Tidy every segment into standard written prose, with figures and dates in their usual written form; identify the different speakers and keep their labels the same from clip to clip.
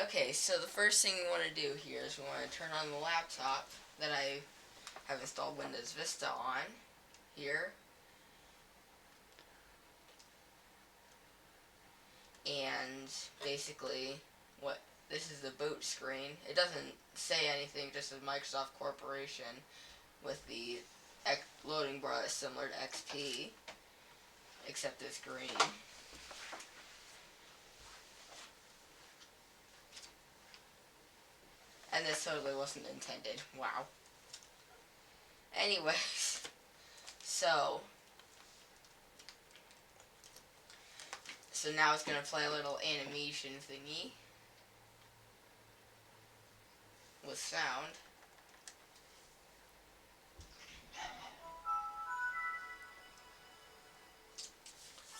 Speaker 1: Okay, so the first thing we want to do here is we want to turn on the laptop that I have installed Windows Vista on here. And basically, this is the boot screen. It doesn't say anything, just says Microsoft Corporation with the loading bar that's similar to XP, except it's green. And this totally wasn't intended. Wow. Anyways, so now it's going to play a little animation thingy with sound.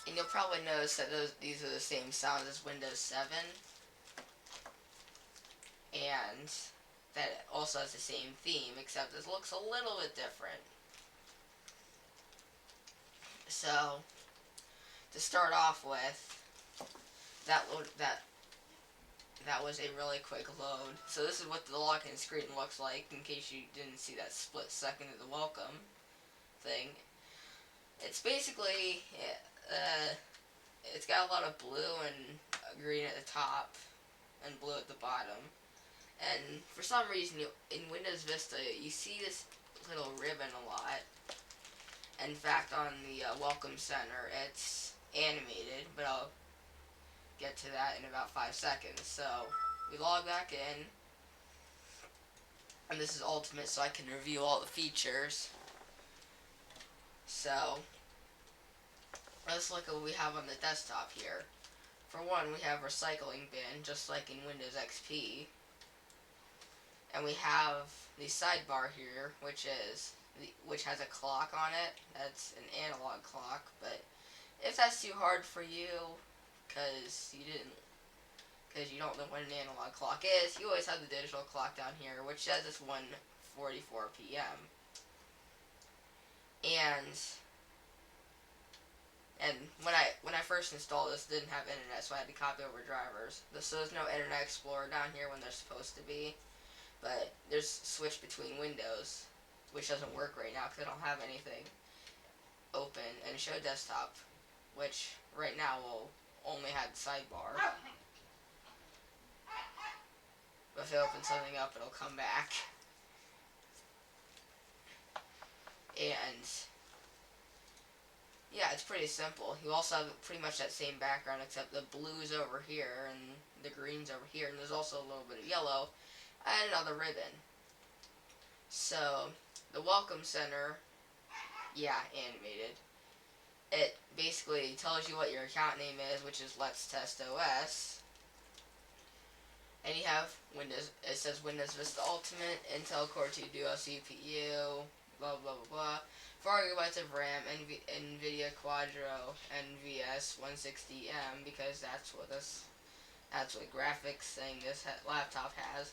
Speaker 1: And you'll probably notice that these are the same sounds as Windows 7. And that it also has the same theme, except this looks a little bit different. So, to start off with, that was a really quick load. So this is what the login screen looks like, in case you didn't see that split second of the welcome thing. It's basically, it's got a lot of blue and green at the top, and blue at the bottom. And for some reason, in Windows Vista, you see this little ribbon a lot. In fact, on the Welcome Center, it's animated, but I'll get to that in about 5 seconds. So, we log back in, and this is Ultimate, so I can review all the features. So, let's look at what we have on the desktop here. For one, we have Recycling Bin, just like in Windows XP. And we have the sidebar here, which has a clock on it. That's an analog clock, but if that's too hard for you, because you don't know what an analog clock is, you always have the digital clock down here, which says it's 1:44 p.m. And when I first installed this, it didn't have internet, so I had to copy over drivers. So there's no Internet Explorer down here when there's supposed to be. But there's switch between windows, which doesn't work right now because I don't have anything open, and show desktop, which right now will only have the sidebar. But if I open something up, it'll come back. And yeah, it's pretty simple. You also have pretty much that same background, except the blue's over here and the green's over here, and there's also a little bit of yellow and another ribbon. So, the Welcome Center, yeah, animated. It basically tells you what your account name is, which is Let's Test OS. And you have it says Windows Vista Ultimate, Intel Core 2 Duo CPU, blah blah blah blah. 4 GB of RAM, NVIDIA Quadro NVS 160M, because that's what graphics thing this laptop has,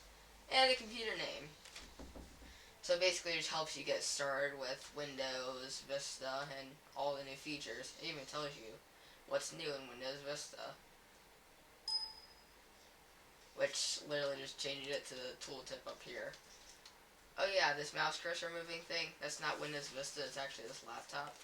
Speaker 1: and a computer name. So basically it just helps you get started with Windows Vista and all the new features. It even tells you what's new in Windows Vista, which literally just changes it to the tooltip up here. Oh yeah, this mouse cursor moving thing, that's not Windows Vista, it's actually this laptop.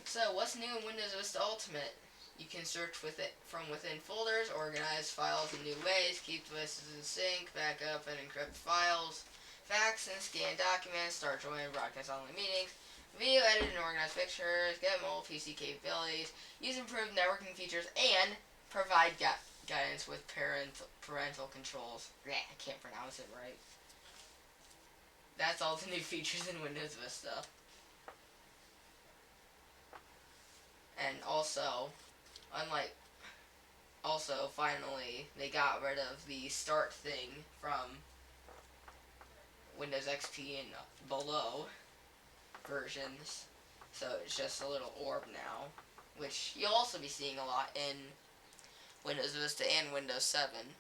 Speaker 1: So what's new in Windows Vista Ultimate? You can search with it from within folders, organize files in new ways, keep devices in sync, back up and encrypt files, fax and scan documents, start, join, and broadcast online meetings, video, edit, and organize pictures, get mobile PC capabilities, use improved networking features, and provide guidance with parental controls. Yeah, I can't pronounce it right. That's all the new features in Windows Vista. And also, finally, they got rid of the start thing from Windows XP and below versions. So it's just a little orb now, which you'll also be seeing a lot in Windows Vista and Windows 7.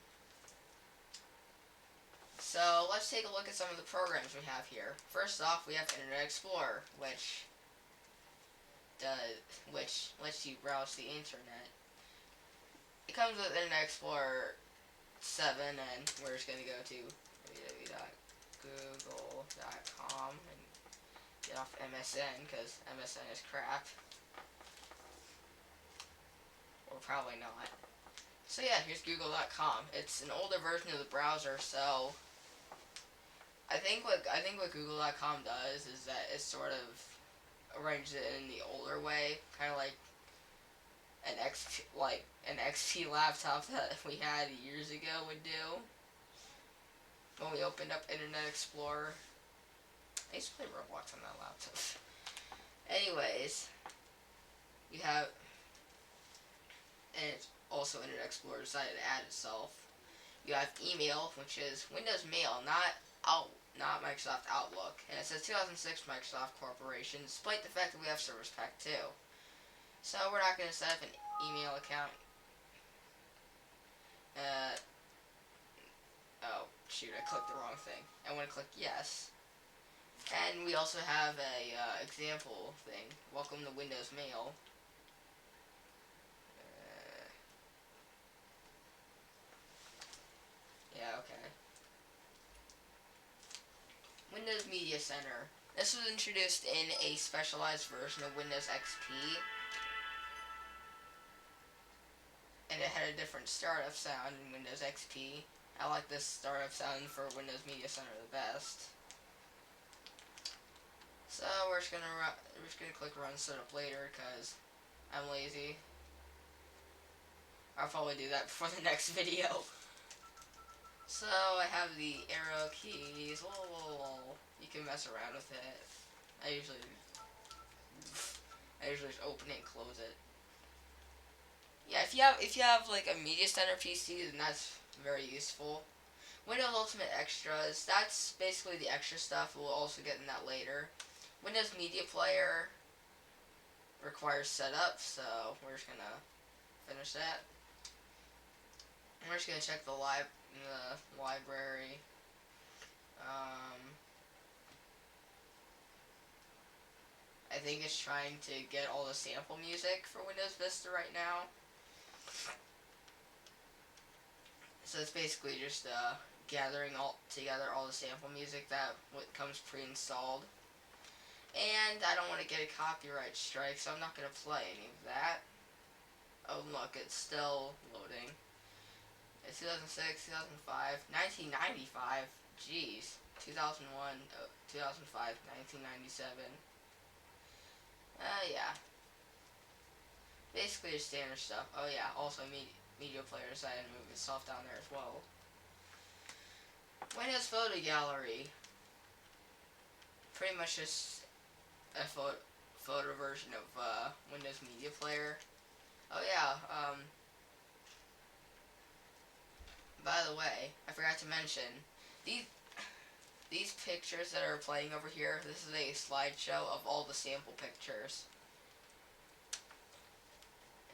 Speaker 1: So let's take a look at some of the programs we have here. First off, we have Internet Explorer, which lets you browse the internet. It comes with Internet Explorer and we're just going to go to www.google.com and get off MSN, because MSN is crap. Or probably not. So yeah, here's google.com. It's an older version of the browser, so I think what google.com does is that it sort of arranges it in the older way, kind of like an XP laptop that we had years ago would do when we opened up Internet Explorer. I used to play Roblox on that laptop. Anyways, you have, and it's also Internet Explorer decided to add itself. You have email, which is Windows Mail, not Microsoft Outlook, and it says 2006 Microsoft Corporation, despite the fact that we have Service Pack 2. So we're not going to set up an email account. Oh shoot, I clicked the wrong thing. I want to click yes. And we also have a example thing. Welcome to Windows Mail. Yeah, okay. Windows Media Center. This was introduced in a specialized version of Windows XP. And it had a different startup sound in Windows XP. I like this startup sound for Windows Media Center the best. So we're just gonna click run setup later because I'm lazy. I'll probably do that before the next video. So I have the arrow keys. You can mess around with it. I usually just open it and close it. Yeah, if you have like a Media Center PC, then that's very useful. Windows Ultimate Extras, that's basically the extra stuff. We'll also get in that later. Windows Media Player requires setup, so we're just gonna finish that. And we're just gonna check the library. I think it's trying to get all the sample music for Windows Vista right now. So it's basically just gathering all together all the sample music that comes pre-installed. And I don't want to get a copyright strike, so I'm not going to play any of that. Oh look, it's still loading. It's 2006, 2005, 1995. Jeez. 2001, 2005, 1997. Yeah. Basically just standard stuff. Oh yeah, also media player decided to move itself down there as well. Windows Photo Gallery. Pretty much just a photo version of Windows Media Player. Oh yeah, by the way, I forgot to mention, these pictures that are playing over here, this is a slideshow of all the sample pictures.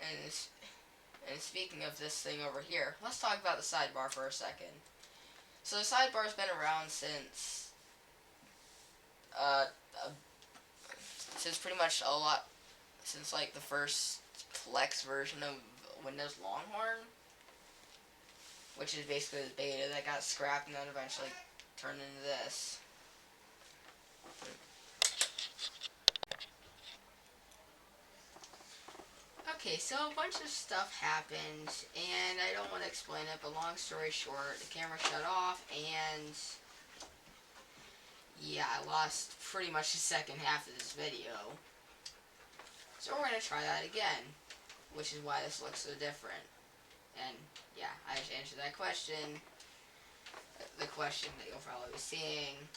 Speaker 1: And speaking of this thing over here, let's talk about the sidebar for a second. So the sidebar's been around since pretty much since like the first Plex version of Windows Longhorn, which is basically the beta that got scrapped and then eventually turned into this. Okay, so a bunch of stuff happened, and I don't want to explain it, but long story short, the camera shut off, and yeah, I lost pretty much the second half of this video. So we're going to try that again, which is why this looks so different. And yeah, I just answered that question. The question that you'll probably be seeing.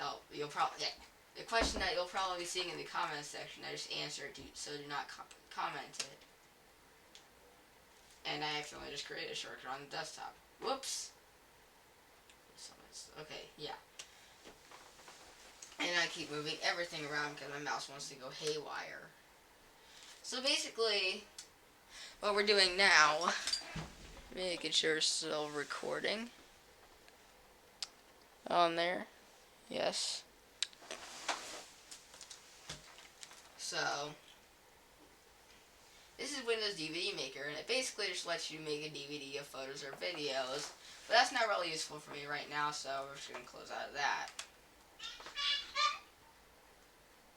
Speaker 1: Oh, the question that you'll probably be seeing in the comments section, I just answered, so do not comment it. And I accidentally just created a shortcut on the desktop. Whoops. Okay, yeah. And I keep moving everything around because my mouse wants to go haywire. So basically, what we're doing now, making sure it's still recording. On there. Yes. So, This is Windows DVD Maker, and it basically just lets you make a DVD of photos or videos. But that's not really useful for me right now, so we're just going to close out of that.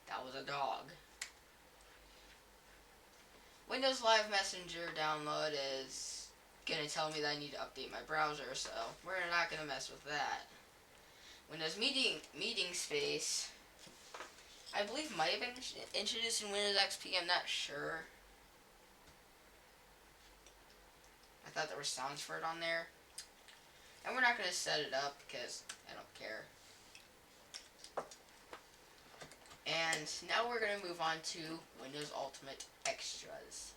Speaker 1: That was a dog. Windows Live Messenger download is going to tell me that I need to update my browser, so we're not going to mess with that. Windows Meeting Space, I believe might have been introduced in Windows XP, I'm not sure. I thought there were sounds for it on there. And we're not going to set it up because I don't care. And now we're going to move on to Windows Ultimate Extras.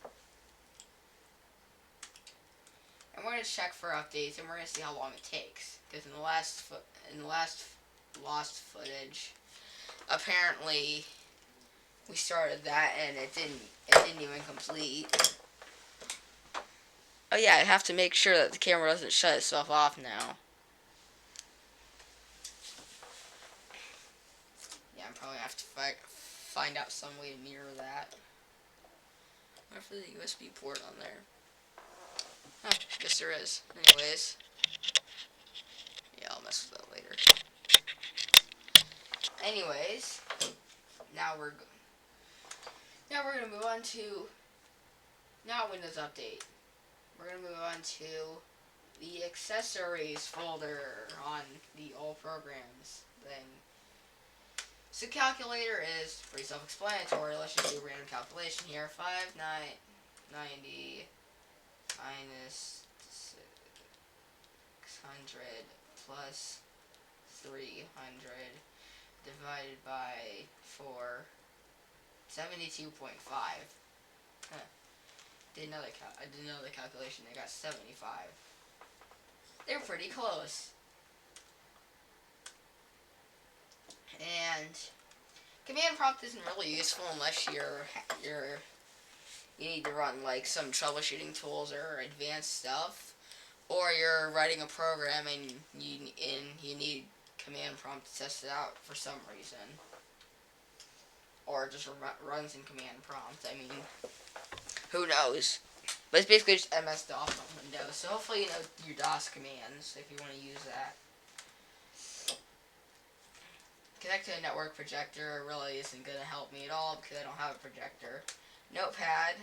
Speaker 1: And we're going to check for updates, and we're going to see how long it takes. Because in the last lost footage, apparently we started that and it didn't even complete. Oh yeah, I have to make sure that the camera doesn't shut itself off now. Yeah, I'm probably going to have to find out some way to mirror that. I wonder if there's a USB port on there. Oh, I guess there is. Anyways. Yeah, I'll mess with that later. Anyways, now we're going to move on to not Windows Update. We're going to move on to the accessories folder on the all programs thing. So calculator is pretty self-explanatory. Let's just do a random calculation here. 590 minus 600 plus 300 divided by 4, 72.5. Huh. I did another calculation. I got 75. They're pretty close. And command prompt isn't really useful unless you need to run like some troubleshooting tools or advanced stuff, or you're writing a program and you need command prompt to test it out for some reason, or it just runs in command prompt. I mean, who knows? But it's basically just MS-DOS on Windows, so hopefully you know your DOS commands if you want to use that. Connect to a network projector really isn't going to help me at all because I don't have a projector. Notepad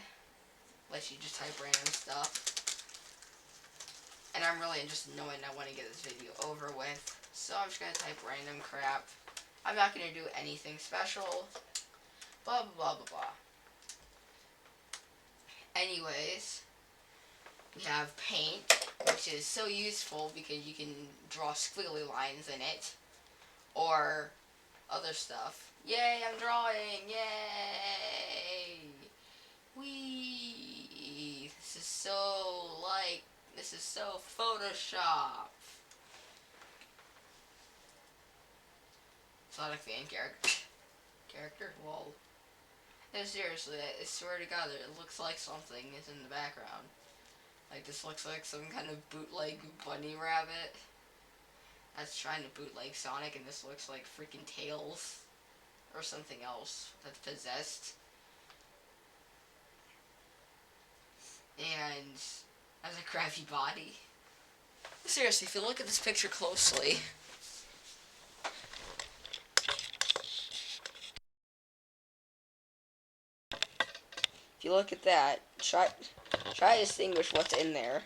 Speaker 1: lets you just type random stuff. And I'm really interested in knowing I want to get this video over with, so I'm just going to type random crap. I'm not going to do anything special. Blah, blah, blah, blah, blah. Anyways, we have Paint, which is so useful because you can draw squiggly lines in it. Or other stuff. Yay, I'm drawing! Yay! Whee! This is so Photoshop. Sonic fan character? Whoa. No, seriously, I swear to God, it looks like something is in the background. Like, this looks like some kind of bootleg bunny rabbit that's trying to bootleg Sonic, and this looks like freaking Tails or something else that's possessed. And has a crappy body. Seriously, if you look at this picture closely, if you look at that, try to distinguish what's in there,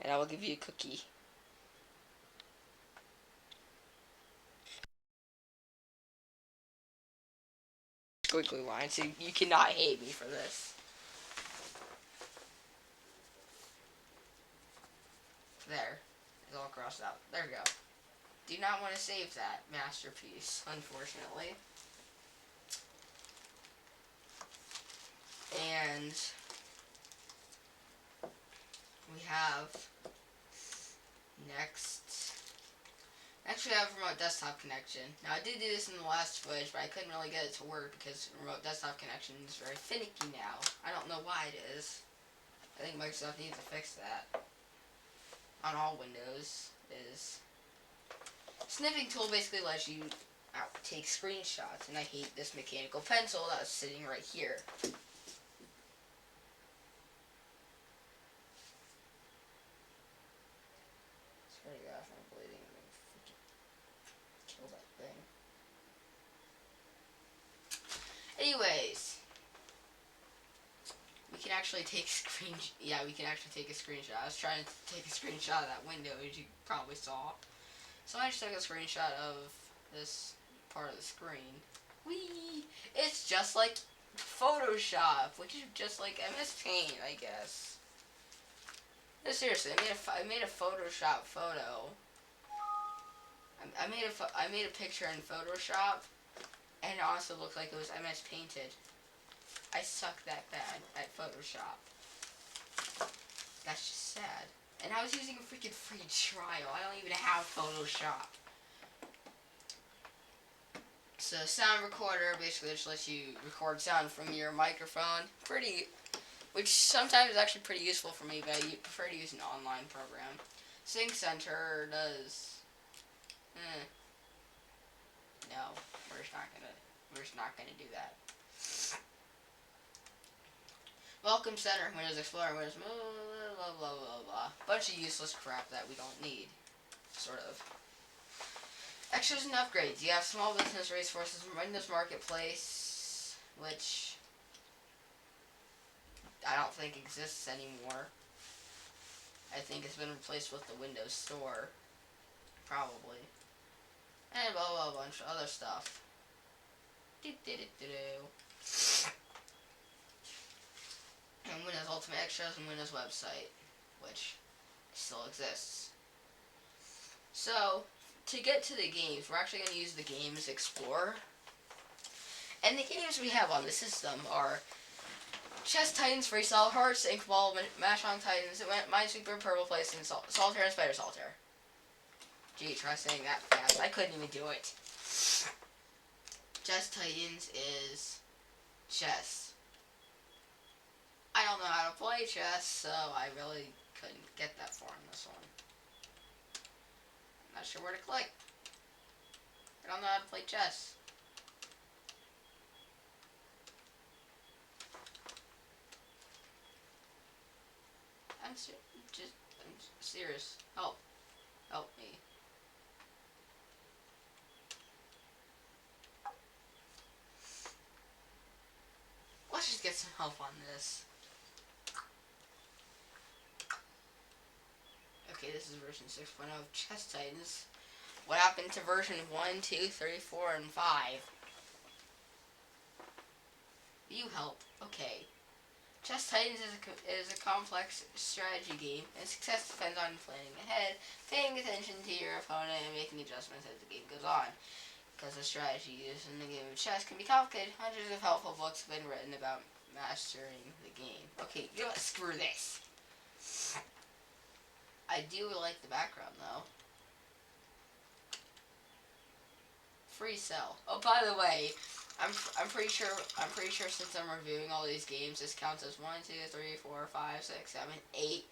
Speaker 1: and I will give you a cookie. Squiggly line, so you cannot hate me for this. There. It's all crossed out. There we go. Do not want to save that masterpiece, unfortunately. And we have next we have remote desktop connection. Now I did do this in the last footage, but I couldn't really get it to work because remote desktop connection is very finicky now. I don't know why it is. I think Microsoft needs to fix that. On all Windows is snipping tool basically lets you take screenshots, and I hate this mechanical pencil that was sitting right here. Anyways, we can actually take Yeah, we can actually take a screenshot. I was trying to take a screenshot of that window, as you probably saw. So I just took a screenshot of this part of the screen. Whee! It's just like Photoshop, which is just like MS Paint, I guess. No, seriously, I made a Photoshop photo. I made a picture in Photoshop, and it also looked like it was MS Painted. I suck that bad at Photoshop. That's just sad. And I was using a freaking free trial. I don't even have Photoshop. So sound recorder basically just lets you record sound from your microphone. Which sometimes is actually pretty useful for me, but I prefer to use an online program. Sync Center does. No, we're just not gonna do that. Welcome Center, Windows Explorer, Windows blah blah blah blah. Bunch of useless crap that we don't need. Sort of. Extras and upgrades. You have small business resources from Windows Marketplace, which I don't think exists anymore. I think it's been replaced with the Windows Store. Probably. And blah blah, a bunch of other stuff. And Windows Ultimate Extras and Windows Website, which still exists. So, to get to the games, we're actually going to use the Games Explorer. And the games we have on the system are Chess Titans, Freestyle, Hearts, Inkball, Mash on Titans, Minesweeper, Purple Place, and Solitaire and Spider Solitaire. Gee, try saying that fast. I couldn't even do it. Chess Titans is chess. I don't know how to play chess, so I really couldn't get that far in this one. Not sure where to click. I don't know how to play chess. I'm serious. Help me. Let's just get some help on this. Okay, this is version 6.0 of Chess Titans. What happened to version 1, 2, 3, 4, and 5? You help. Okay. Chess Titans is a complex strategy game, and success depends on planning ahead, paying attention to your opponent, and making adjustments as the game goes on. Because the strategy used in the game of chess can be complicated, hundreds of helpful books have been written about mastering the game. Okay, you know what? Screw this. I do like the background though. Free cell. Oh, by the way, I'm pretty sure since I'm reviewing all these games, this counts as 1, 2, 3, 4, 5, 6, 7, 8,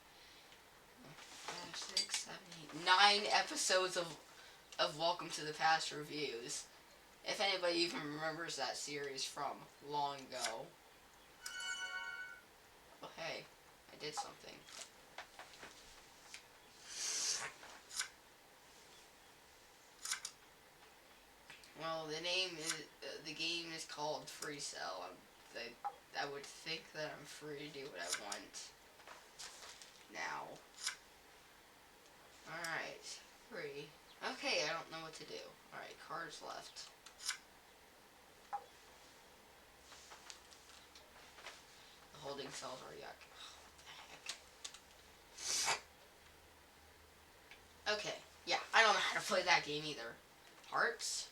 Speaker 1: 5, 6, 7, 8, 9 episodes of Welcome to the Past reviews. If anybody even remembers that series from long ago. Oh hey, I did something. Well, the game is called Free Cell. I would think that I'm free to do what I want now. Alright, free. Okay, I don't know what to do. Alright, cards left. The holding cells are yuck. Oh, what the heck. Okay, yeah, I don't know how to play that game either. Hearts?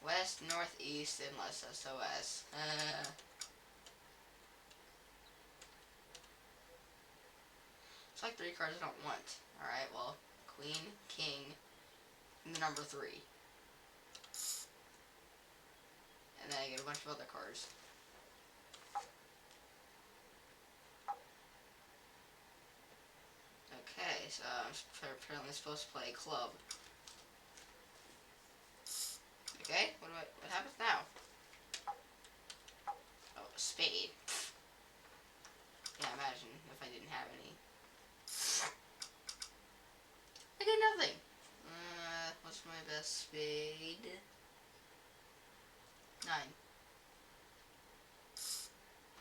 Speaker 1: West, north, east, and less SOS. It's like 3 cards I don't want. Alright, well, queen, king, and the number 3. And then I get a bunch of other cards. Okay, so I'm apparently supposed to play a club. Okay, what happens now? Oh, a spade. Yeah, imagine if I didn't have any. I get nothing. What's my best spade? 9.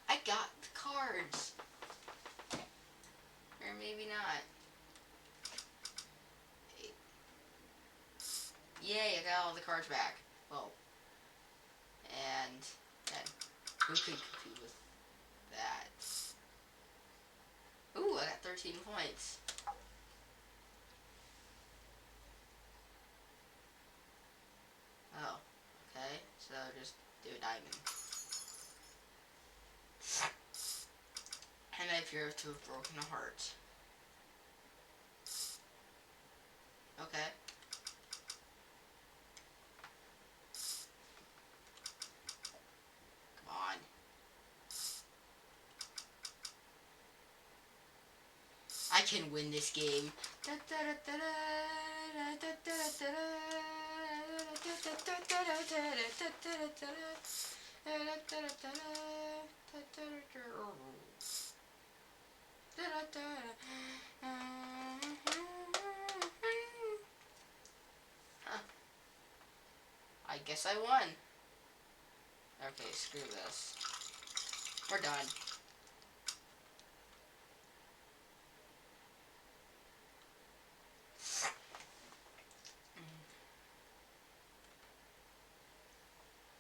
Speaker 1: I got the cards. Or maybe not. 8. Yay, I got all the cards back. Well. And 10. Who could compete with that? Ooh, I got 13 points. Oh, okay. So just do a diamond. And I appear to have broken a heart. Okay. Come on. I can win this game. Huh. I guess I won. Okay, screw this. We're done.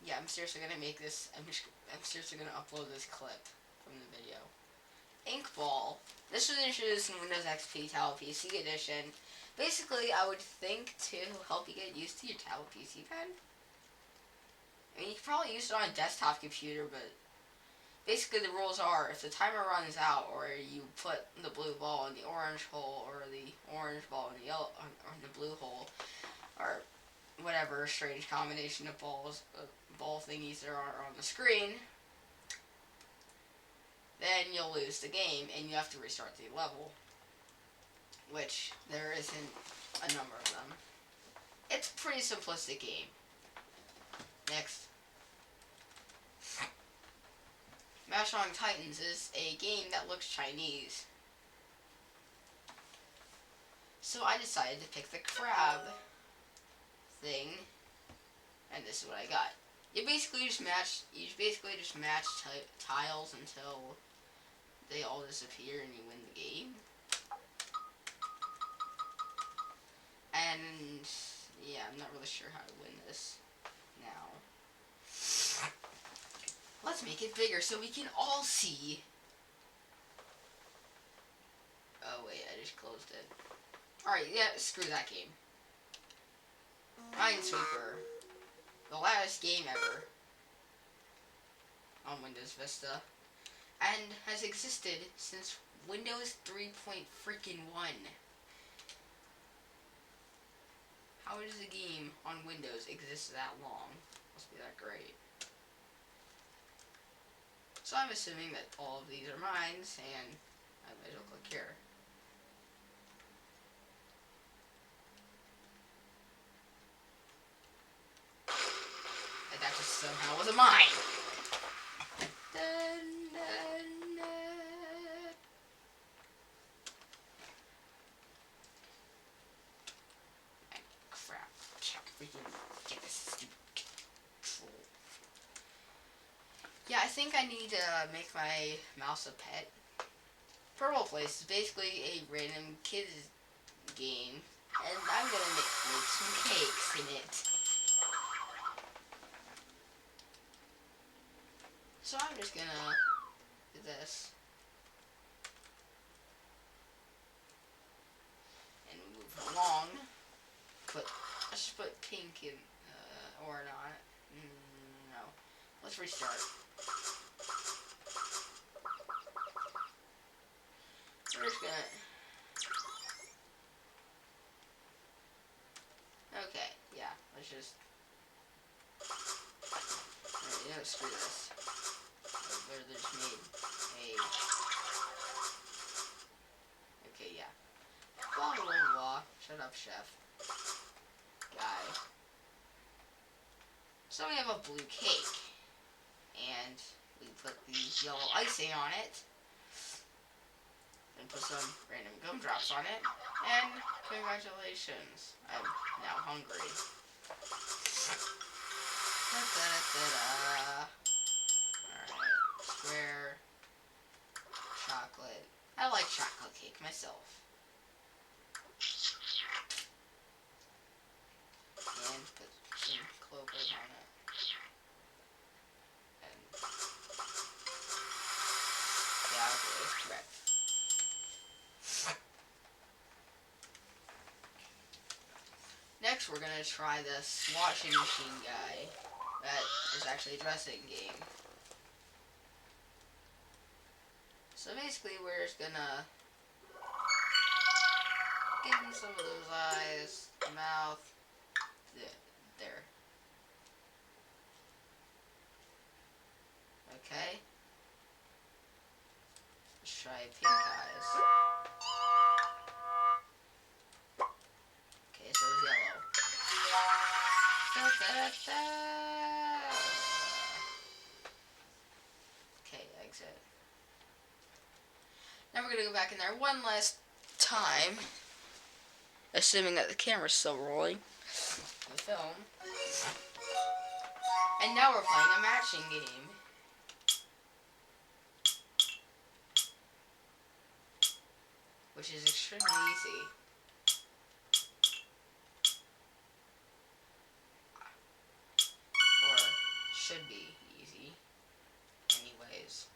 Speaker 1: Yeah, I'm seriously gonna make this. I'm seriously gonna upload this clip from the video. Inkball. This was introduced in Windows XP Tablet PC Edition. Basically, I would think to help you get used to your tablet PC pen. I mean, you could probably use it on a desktop computer, but basically the rules are if the timer runs out, or you put the blue ball in the orange hole, or the orange ball in the yellow, or in the blue hole, or whatever strange combination of ball thingies there are on the screen, then you'll lose the game and you have to restart the level, which there isn't a number of them. It's a pretty simplistic game. Next. Mashing Titans is a game that looks Chinese. So I decided to pick the crab thing, and this is what I got. You basically just match tiles until they all disappear and you win the game. And yeah, I'm not really sure how to win this now. Let's make it bigger so we can all see. Oh wait, I just closed it. Alright, yeah, screw that game. Minesweeper. The last game ever on Windows Vista. And has existed since Windows 3.1. How does a game on Windows exist that long? Must be that great. So I'm assuming that all of these are mines, and I might as well click here. And that just somehow was a mine! Crap. Can't freaking get this stupid control. Yeah, I think I need to make my mouse a pet. Purple Place is basically a random kids game, and I'm gonna make some cakes in it. So I'm just gonna do this. And move along. Let's just put pink in, or not. No. Let's restart. We're just gonna... Okay, yeah, let's just... Alright, you know, screw this. I literally just made a... Okay, yeah. Blah, blah, blah. Shut up, chef. Guy. So we have a blue cake. And we put the yellow icing on it. And put some random gumdrops on it. And congratulations. I'm now hungry. Da, da, da, da. Alright. Square. Chocolate. I like chocolate cake myself. And put some clovers on it. And yeah, okay, that's correct. Next, we're gonna try this washing machine guy. That is actually a dressing game. So basically, we're just gonna give him some of those eyes, mouth, there. Okay. Let's try pink eyes. Okay, so it's yellow. Da, da, da. Okay, exit. Now we're gonna go back in there one last time, assuming that the camera's still rolling. The film. And now we're playing a matching game. Which is extremely easy. Or should be easy. Anyways.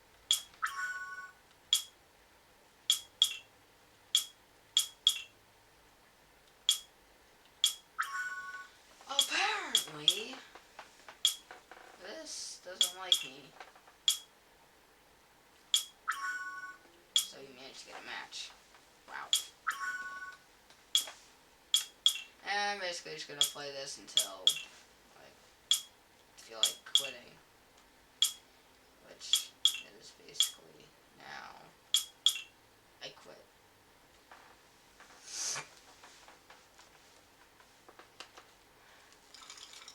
Speaker 1: Apparently, this doesn't like me. So you managed to get a match. Wow. And I'm basically just gonna play this until I feel like quitting. Which is basically now. I quit.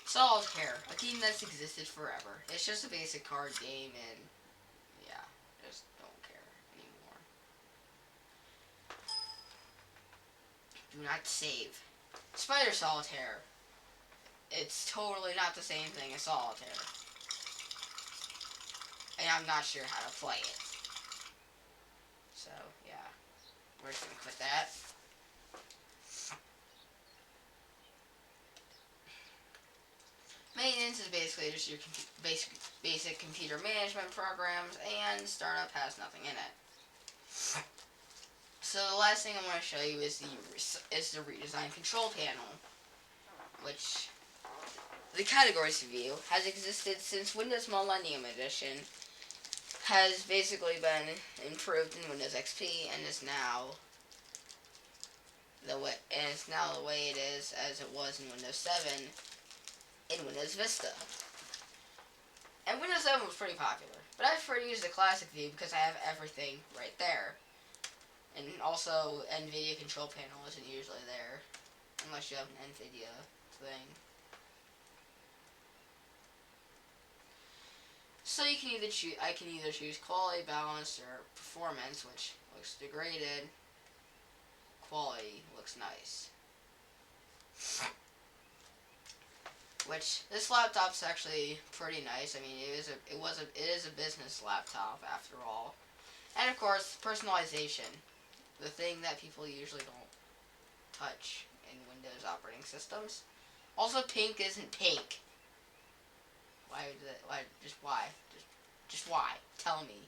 Speaker 1: Solitaire, a game that's existed forever. It's just a basic card game and yeah, I just don't care anymore. Do not save. Spider Solitaire. It's totally not the same thing as Solitaire. And I'm not sure how to play it. So, yeah. We're just gonna quit that. Maintenance is basically just your basic computer management programs, and startup has nothing in it. So the last thing I'm going to show you is the redesigned control panel, which the categories view has existed since Windows Millennium Edition, has basically been improved in Windows XP, and is now the way it is as it was in Windows 7 in Windows Vista. And Windows 7 was pretty popular, but I prefer to use the classic view because I have everything right there. And also, NVIDIA control panel isn't usually there, unless you have an NVIDIA thing. So you can I can either choose quality, balance, or performance, which looks degraded. Quality looks nice. Which this laptop's actually pretty nice. I mean, it is a business laptop after all. And of course, personalization, the thing that people usually don't touch in Windows operating systems. Also, pink isn't pink. Why? Just why? Tell me.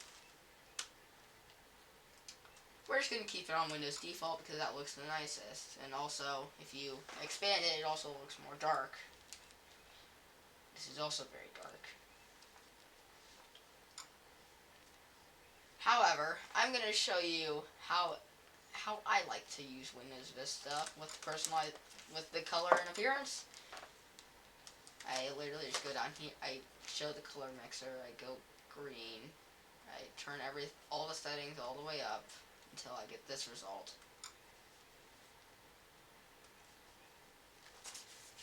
Speaker 1: We're just gonna keep it on Windows default because that looks the nicest. And also, if you expand it, it also looks more dark. This is also very dark. However, I'm going to show you how I like to use Windows Vista with the color and appearance. I literally just go down here. I show the color mixer. I go green. I turn all the settings all the way up until I get this result.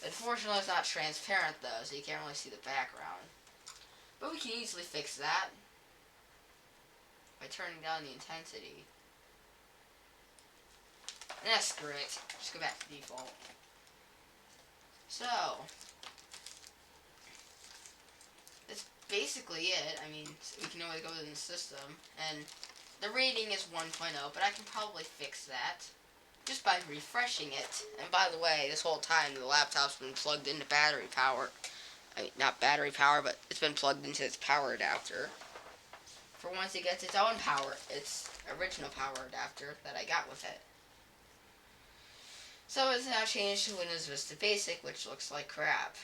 Speaker 1: Unfortunately, it's not transparent though, so you can't really see the background. But we can easily fix that by turning down the intensity. And that's great. Just go back to default. So, basically it. I mean, we can always go in the system, and the rating is 1.0, but I can probably fix that just by refreshing it. And by the way, this whole time the laptop's been plugged into battery power. I mean, not battery power, but it's been plugged into its power adapter. For once it gets its own power, its original power adapter that I got with it. So it's now changed to Windows Vista Basic, which looks like crap.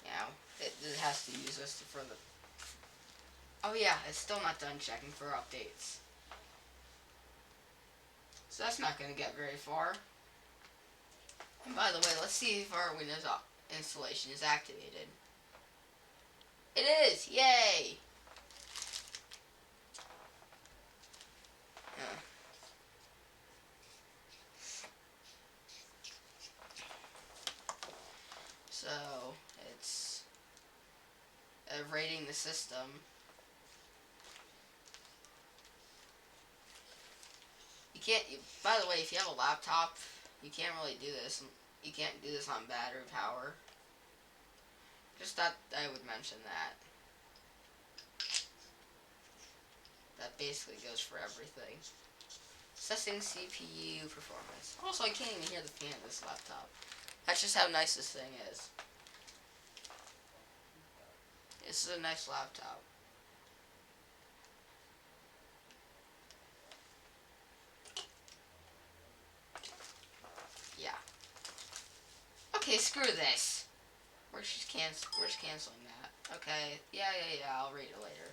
Speaker 1: Now, it has to use Vista for the... Oh yeah, it's still not done checking for updates. So that's not going to get very far. And by the way, let's see if our Windows installation is activated. It is! Yay! So, it's rating the system. By the way, if you have a laptop, you can't really do this. You can't do this on battery power. Just thought I would mention that. That basically goes for everything. Assessing CPU performance. Also, I can't even hear the fan of this laptop. That's just how nice this thing is. This is a nice laptop. Yeah. Okay, screw this. Where's canceling that? Okay. Yeah, I'll read it later.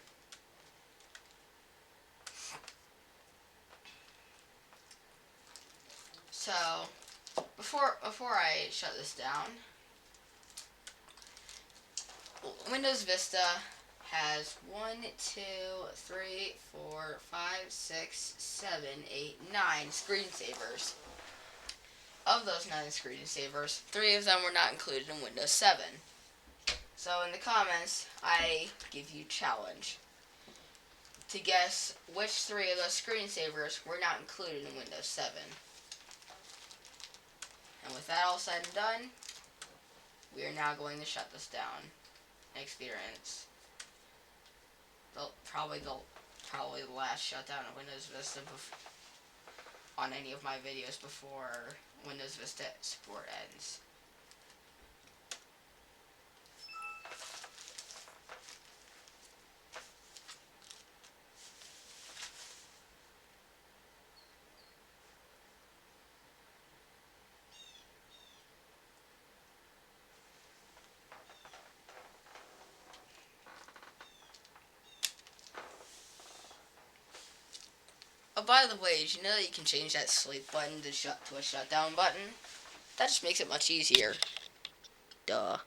Speaker 1: So, before I shut this down, Windows Vista has 1, 2, 3, 4, 5, 6, 7, 8, 9 screensavers. Of those 9 screensavers, 3 of them were not included in Windows 7. So in the comments, I give you a challenge to guess which 3 of those screensavers were not included in Windows 7. And with that all said and done, we are now going to shut this down and experience probably the last shutdown of Windows Vista on any of my videos before Windows Vista support ends. Oh, by the way, did you know that you can change that sleep button to a shutdown button? That just makes it much easier. Duh.